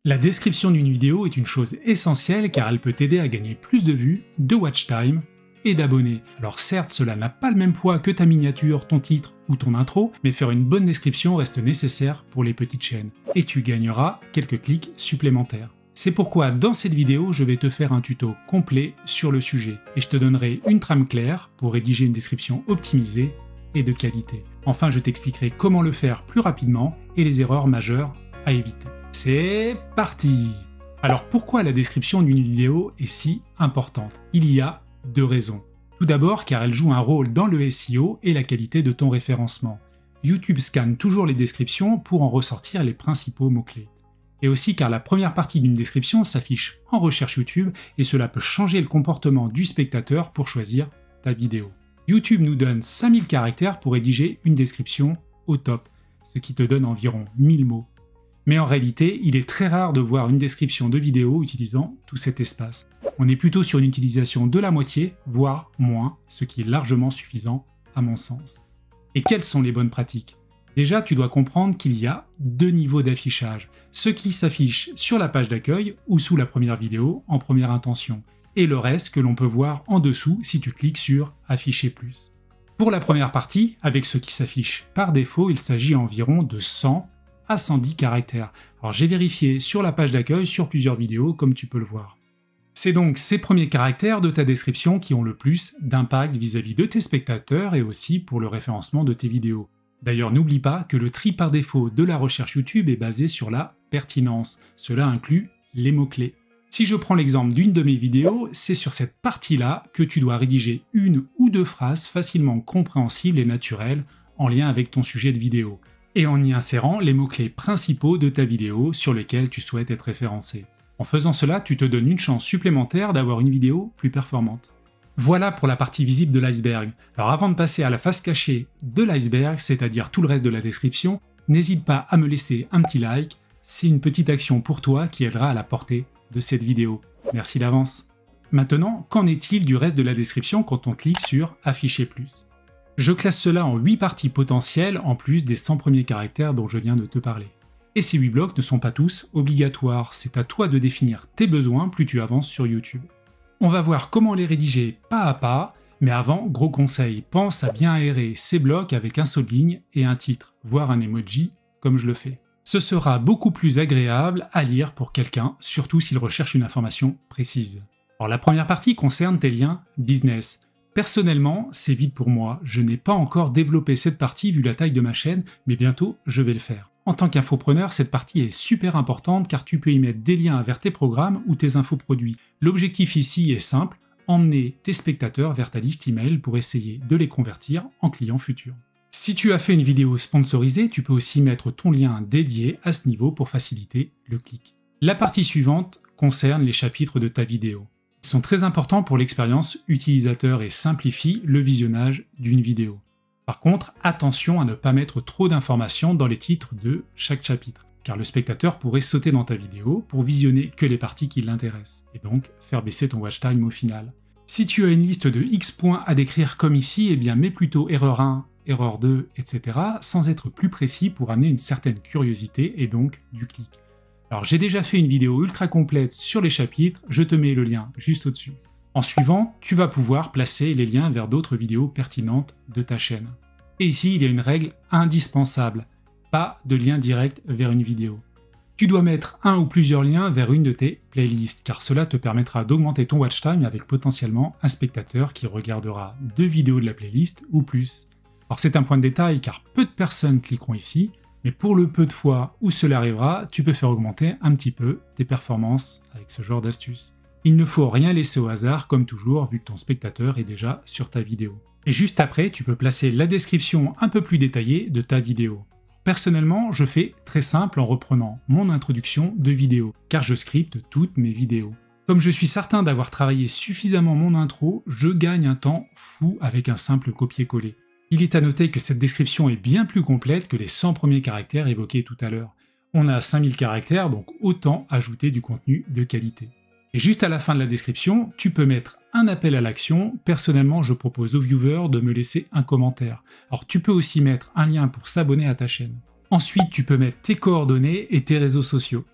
La description d'une vidéo est une chose essentielle car elle peut t'aider à gagner plus de vues, de watch time et d'abonnés. Alors certes, cela n'a pas le même poids que ta miniature, ton titre ou ton intro, mais faire une bonne description reste nécessaire pour les petites chaînes. Et tu gagneras quelques clics supplémentaires. C'est pourquoi dans cette vidéo, je vais te faire un tuto complet sur le sujet et je te donnerai une trame claire pour rédiger une description optimisée et de qualité. Enfin, je t'expliquerai comment le faire plus rapidement et les erreurs majeures à éviter. C'est parti! Alors pourquoi la description d'une vidéo est si importante? Il y a deux raisons. Tout d'abord car elle joue un rôle dans le SEO et la qualité de ton référencement. YouTube scanne toujours les descriptions pour en ressortir les principaux mots-clés. Et aussi car la première partie d'une description s'affiche en recherche YouTube et cela peut changer le comportement du spectateur pour choisir ta vidéo. YouTube nous donne 5000 caractères pour rédiger une description au top, ce qui te donne environ 1000 mots. Mais en réalité, il est très rare de voir une description de vidéo utilisant tout cet espace. On est plutôt sur une utilisation de la moitié, voire moins, ce qui est largement suffisant à mon sens. Et quelles sont les bonnes pratiques? Déjà, tu dois comprendre qu'il y a deux niveaux d'affichage. Ce qui s'affiche sur la page d'accueil ou sous la première vidéo en première intention, et le reste que l'on peut voir en dessous si tu cliques sur « Afficher plus ». Pour la première partie, avec ce qui s'affiche par défaut, il s'agit environ de 100 à 110 caractères. Alors j'ai vérifié sur la page d'accueil sur plusieurs vidéos comme tu peux le voir. C'est donc ces premiers caractères de ta description qui ont le plus d'impact vis-à-vis de tes spectateurs et aussi pour le référencement de tes vidéos. D'ailleurs n'oublie pas que le tri par défaut de la recherche YouTube est basé sur la pertinence. Cela inclut les mots-clés. Si je prends l'exemple d'une de mes vidéos, c'est sur cette partie-là que tu dois rédiger une ou deux phrases facilement compréhensibles et naturelles en lien avec ton sujet de vidéo, et en y insérant les mots-clés principaux de ta vidéo sur lesquels tu souhaites être référencé. En faisant cela, tu te donnes une chance supplémentaire d'avoir une vidéo plus performante. Voilà pour la partie visible de l'iceberg. Alors avant de passer à la face cachée de l'iceberg, c'est-à-dire tout le reste de la description, n'hésite pas à me laisser un petit like, c'est une petite action pour toi qui aidera à la portée de cette vidéo. Merci d'avance. Maintenant, qu'en est-il du reste de la description quand on clique sur « Afficher plus ». Je classe cela en 8 parties potentielles en plus des 100 premiers caractères dont je viens de te parler. Et ces 8 blocs ne sont pas tous obligatoires, c'est à toi de définir tes besoins plus tu avances sur YouTube. On va voir comment les rédiger pas à pas, mais avant, gros conseil, pense à bien aérer ces blocs avec un saut de ligne et un titre, voire un emoji, comme je le fais. Ce sera beaucoup plus agréable à lire pour quelqu'un, surtout s'il recherche une information précise. Alors la première partie concerne tes liens business. Personnellement, c'est vide pour moi, je n'ai pas encore développé cette partie vu la taille de ma chaîne, mais bientôt je vais le faire. En tant qu'infopreneur, cette partie est super importante car tu peux y mettre des liens vers tes programmes ou tes infoproduits. L'objectif ici est simple, emmener tes spectateurs vers ta liste email pour essayer de les convertir en clients futurs. Si tu as fait une vidéo sponsorisée, tu peux aussi mettre ton lien dédié à ce niveau pour faciliter le clic. La partie suivante concerne les chapitres de ta vidéo. Ils sont très importants pour l'expérience utilisateur et simplifient le visionnage d'une vidéo. Par contre, attention à ne pas mettre trop d'informations dans les titres de chaque chapitre, car le spectateur pourrait sauter dans ta vidéo pour visionner que les parties qui l'intéressent, et donc faire baisser ton watch time au final. Si tu as une liste de X points à décrire comme ici, eh bien mets plutôt erreur 1, erreur 2, etc. sans être plus précis pour amener une certaine curiosité et donc du clic. Alors j'ai déjà fait une vidéo ultra complète sur les chapitres, je te mets le lien juste au-dessus. En suivant, tu vas pouvoir placer les liens vers d'autres vidéos pertinentes de ta chaîne. Et ici, il y a une règle indispensable, pas de lien direct vers une vidéo. Tu dois mettre un ou plusieurs liens vers une de tes playlists, car cela te permettra d'augmenter ton watch time avec potentiellement un spectateur qui regardera 2 vidéos de la playlist ou plus. Alors c'est un point de détail car peu de personnes cliqueront ici, mais pour le peu de fois où cela arrivera, tu peux faire augmenter un petit peu tes performances avec ce genre d'astuce. Il ne faut rien laisser au hasard comme toujours vu que ton spectateur est déjà sur ta vidéo. Et juste après, tu peux placer la description un peu plus détaillée de ta vidéo. Personnellement, je fais très simple en reprenant mon introduction de vidéo, car je scripte toutes mes vidéos. Comme je suis certain d'avoir travaillé suffisamment mon intro, je gagne un temps fou avec un simple copier-coller. Il est à noter que cette description est bien plus complète que les 100 premiers caractères évoqués tout à l'heure. On a 5000 caractères, donc autant ajouter du contenu de qualité. Et juste à la fin de la description, tu peux mettre un appel à l'action. Personnellement, je propose aux viewers de me laisser un commentaire. Alors tu peux aussi mettre un lien pour s'abonner à ta chaîne. Ensuite, tu peux mettre tes coordonnées et tes réseaux sociaux.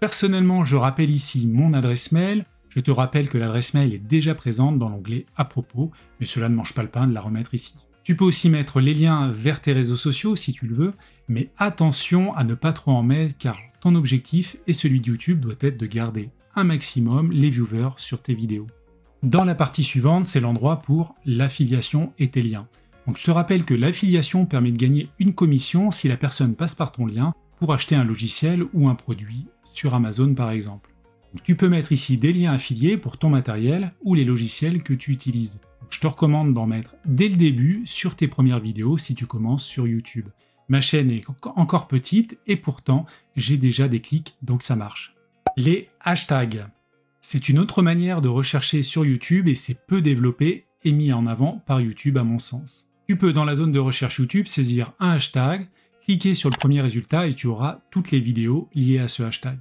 Personnellement, je rappelle ici mon adresse mail. Je te rappelle que l'adresse mail est déjà présente dans l'onglet à propos, mais cela ne mange pas le pain de la remettre ici. Tu peux aussi mettre les liens vers tes réseaux sociaux si tu le veux, mais attention à ne pas trop en mettre car ton objectif et celui de YouTube doit être de garder un maximum les viewers sur tes vidéos. Dans la partie suivante, c'est l'endroit pour l'affiliation et tes liens. Donc je te rappelle que l'affiliation permet de gagner une commission si la personne passe par ton lien pour acheter un logiciel ou un produit sur Amazon par exemple. Donc tu peux mettre ici des liens affiliés pour ton matériel ou les logiciels que tu utilises. Je te recommande d'en mettre dès le début sur tes premières vidéos si tu commences sur YouTube. Ma chaîne est encore petite et pourtant j'ai déjà des clics donc ça marche. Les hashtags. C'est une autre manière de rechercher sur YouTube et c'est peu développé et mis en avant par YouTube à mon sens. Tu peux dans la zone de recherche YouTube saisir un hashtag, cliquer sur le premier résultat et tu auras toutes les vidéos liées à ce hashtag.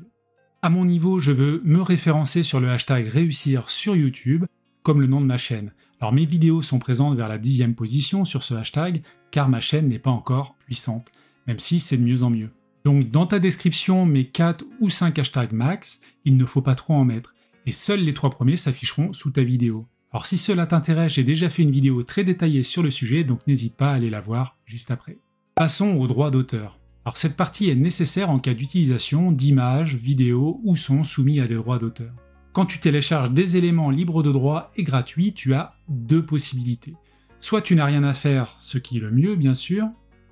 À mon niveau, je veux me référencer sur le hashtag réussir sur YouTube comme le nom de ma chaîne. Alors mes vidéos sont présentes vers la 10e position sur ce hashtag car ma chaîne n'est pas encore puissante, même si c'est de mieux en mieux. Donc dans ta description, mets 4 ou 5 hashtags max, il ne faut pas trop en mettre, et seuls les 3 premiers s'afficheront sous ta vidéo. Alors si cela t'intéresse, j'ai déjà fait une vidéo très détaillée sur le sujet, donc n'hésite pas à aller la voir juste après. Passons aux droits d'auteur. Alors cette partie est nécessaire en cas d'utilisation d'images, vidéos ou sons soumis à des droits d'auteur. Quand tu télécharges des éléments libres de droit et gratuits, tu as deux possibilités. Soit tu n'as rien à faire, ce qui est le mieux bien sûr,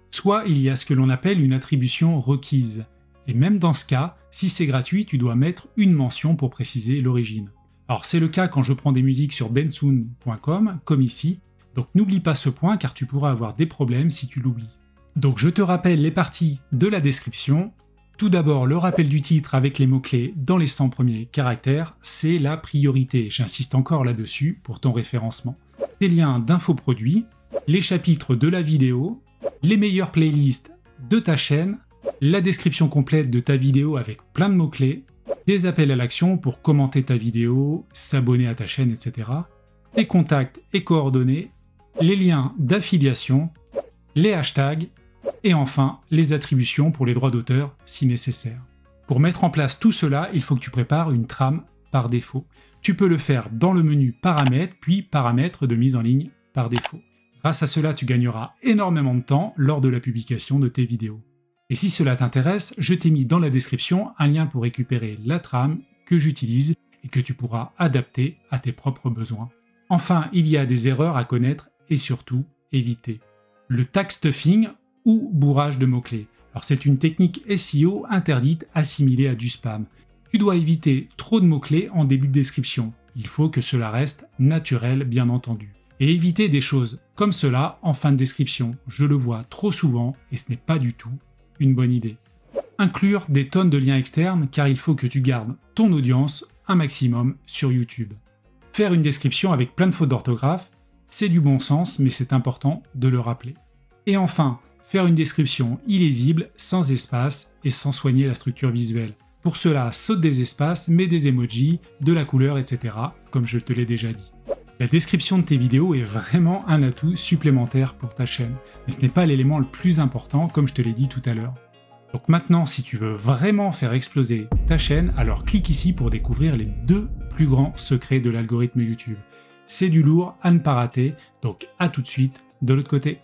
soit il y a ce que l'on appelle une attribution requise. Et même dans ce cas, si c'est gratuit, tu dois mettre une mention pour préciser l'origine. Alors c'est le cas quand je prends des musiques sur bensoon.com, comme ici, donc n'oublie pas ce point car tu pourras avoir des problèmes si tu l'oublies. Donc je te rappelle les parties de la description. Tout d'abord, le rappel du titre avec les mots-clés dans les 100 premiers caractères, c'est la priorité, j'insiste encore là-dessus pour ton référencement. Des liens d'infoproduits, les chapitres de la vidéo, les meilleures playlists de ta chaîne, la description complète de ta vidéo avec plein de mots-clés, des appels à l'action pour commenter ta vidéo, s'abonner à ta chaîne, etc., tes contacts et coordonnées, les liens d'affiliation, les hashtags, et enfin les attributions pour les droits d'auteur si nécessaire. Pour mettre en place tout cela, il faut que tu prépares une trame par défaut. Tu peux le faire dans le menu paramètres, puis paramètres de mise en ligne par défaut. Grâce à cela, tu gagneras énormément de temps lors de la publication de tes vidéos. Et si cela t'intéresse, je t'ai mis dans la description un lien pour récupérer la trame que j'utilise et que tu pourras adapter à tes propres besoins. Enfin, il y a des erreurs à connaître et surtout éviter. Le tag stuffing ou bourrage de mots-clés. Alors c'est une technique SEO interdite assimilée à du spam. Tu dois éviter trop de mots-clés en début de description. Il faut que cela reste naturel bien entendu. Et éviter des choses comme cela en fin de description. Je le vois trop souvent et ce n'est pas du tout une bonne idée. Inclure des tonnes de liens externes car il faut que tu gardes ton audience un maximum sur YouTube. Faire une description avec plein de fautes d'orthographe, c'est du bon sens mais c'est important de le rappeler. Et enfin, faire une description illisible, sans espace et sans soigner la structure visuelle. Pour cela, saute des espaces, mets des emojis, de la couleur, etc. comme je te l'ai déjà dit. La description de tes vidéos est vraiment un atout supplémentaire pour ta chaîne, mais ce n'est pas l'élément le plus important comme je te l'ai dit tout à l'heure. Donc maintenant, si tu veux vraiment faire exploser ta chaîne, alors clique ici pour découvrir les 2 plus grands secrets de l'algorithme YouTube. C'est du lourd à ne pas rater, donc à tout de suite de l'autre côté.